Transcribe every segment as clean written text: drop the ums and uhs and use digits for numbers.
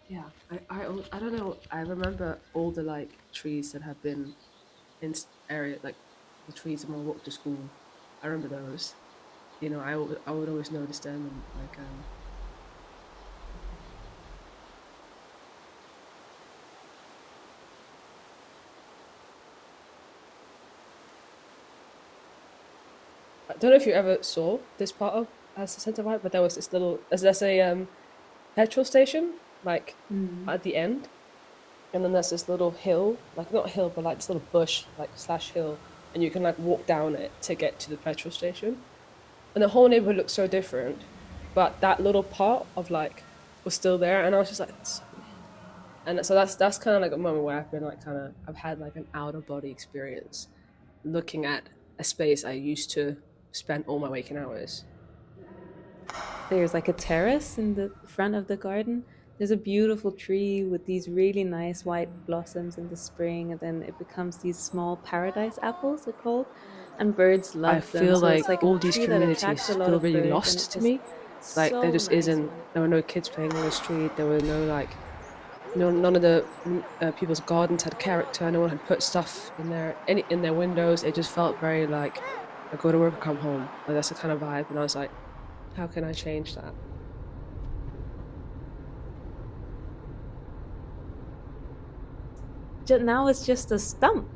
Yeah, I don't know. I remember all the like trees that have been in area like the trees when I walked to school. I remember those. You know, I would always notice them and like I don't know if you ever saw this part of as a centre right, but there was this little there's a petrol station like Mm. at the end, and then there's this little hill, like not a hill, but like this little bush, like slash hill, and you can like walk down it to get to the petrol station. And the whole neighborhood looks so different, but that little part of like was still there, and I was just like, that's so weird. And so that's kind of like a moment where I've been like kind of I've had like an out of body experience, looking at a space I used to spend all my waking hours. There's like a terrace in the front of the garden. There's a beautiful tree with these really nice white blossoms in the spring, and then it becomes these small paradise apples, they're called, and birds I love them. feel So like it's like a all these tree that attracts a communities lot feel of really birds, and lost it's to just me. Like there so just nice isn't. when it. There were no kids playing on the street. There were no like no none of the people's gardens had character. No one had put stuff in their windows. It just felt very like I go to work, I come home. Like that's the kind of vibe. And I was like, how can I change that? Now it's just a stump.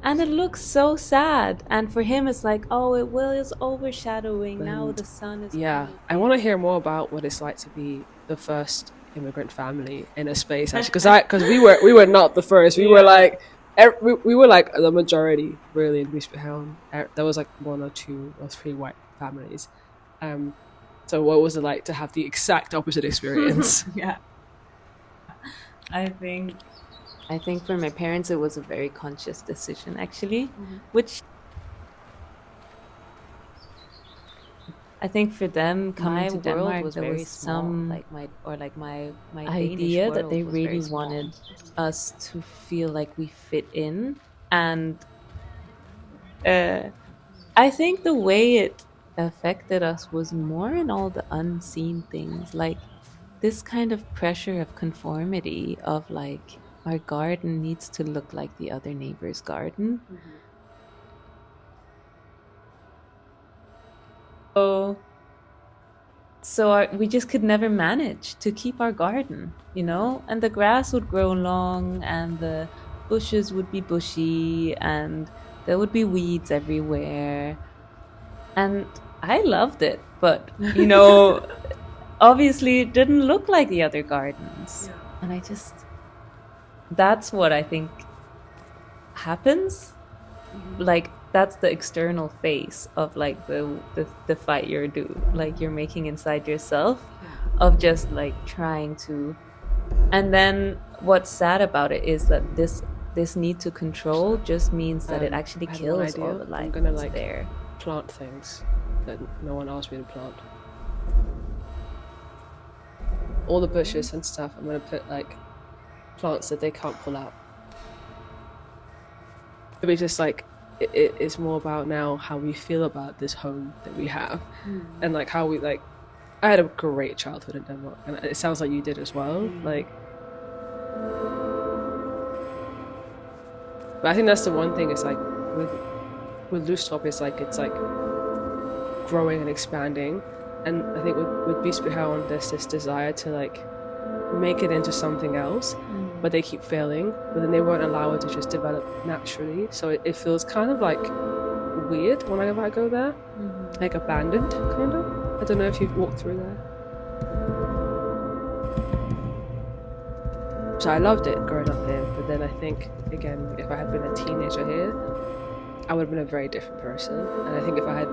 And it looks so sad. And for him, it's like, oh, it will is overshadowing. Now And the sun is yeah, coming I want to in. hear more about what it's like to be the first immigrant family in a space actually, because we were not the first. We were Yeah. like we were like the majority really in Beachtown. There was like one or two or three white families. Um, so what was it like to have the exact opposite experience? Yeah. I think I think for my parents it was a very conscious decision actually, Mhm. which I think for them coming My to world Denmark was there very was small. some Like my Danish idea that world they was very really small. wanted us to feel like we fit in, and uh I think the way it affected us was more in all the unseen things, like this kind of pressure of conformity of like our garden needs to look like the other neighbor's garden. Mhm. So we just could never manage to keep our garden, you know? And the grass would grow long and the bushes would be bushy and there would be weeds everywhere. And I loved it, but obviously it didn't look like the other gardens. Yeah. And I just that's what I think happens. Mhm. Like that's the external face of like the fight like you're making inside yourself Yeah. of just like trying to. And then what's sad about it is that this need to control So, just means that it actually I had one kills all idea. the I'm life gonna that's like there. plant things that no one asked me to plant. All the bushes and stuff. I'm gonna put like plants that they can't pull out. Maybe just like it's more about now how we feel about this home that we have, and like how we like. I had a great childhood in Denmark, and it sounds like you did as well. Like, but I think that's the one thing. It's like with Lustop, it's like growing and expanding, and I think with Bispehaven, there's this desire to like make it into something else, but they keep failing. But then they won't allow it to just develop naturally. So it feels kind of like weird whenever I go there, like abandoned, kind of. I don't know if you've walked through there. So I loved it growing up here, but then I think again, if I had been a teenager here, I would have been a very different person. And I think if I had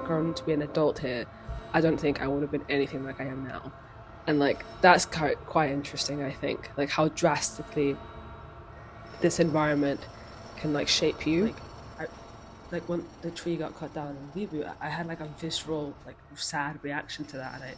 grown to be an adult here, I don't think I would have been anything like I am now. And like that's quite interesting. I think like how drastically this environment can like shape you. I, like when the tree got cut down in Libu, I had like a visceral like sad reaction to that, and I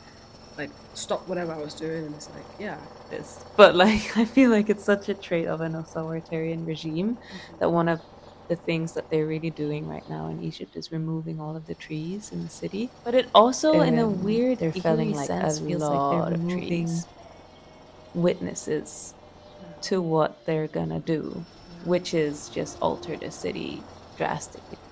like stopped whatever I was doing, and it's like yeah, This, but like I feel like it's such a trait of an authoritarian regime that one of the things that they're really doing right now in Egypt is removing all of the trees in the city. But it also, in a weird, They're felling eerie like a sense, feels like they're lot of removing trees. witnesses to what they're gonna do, which is just alter the city drastically.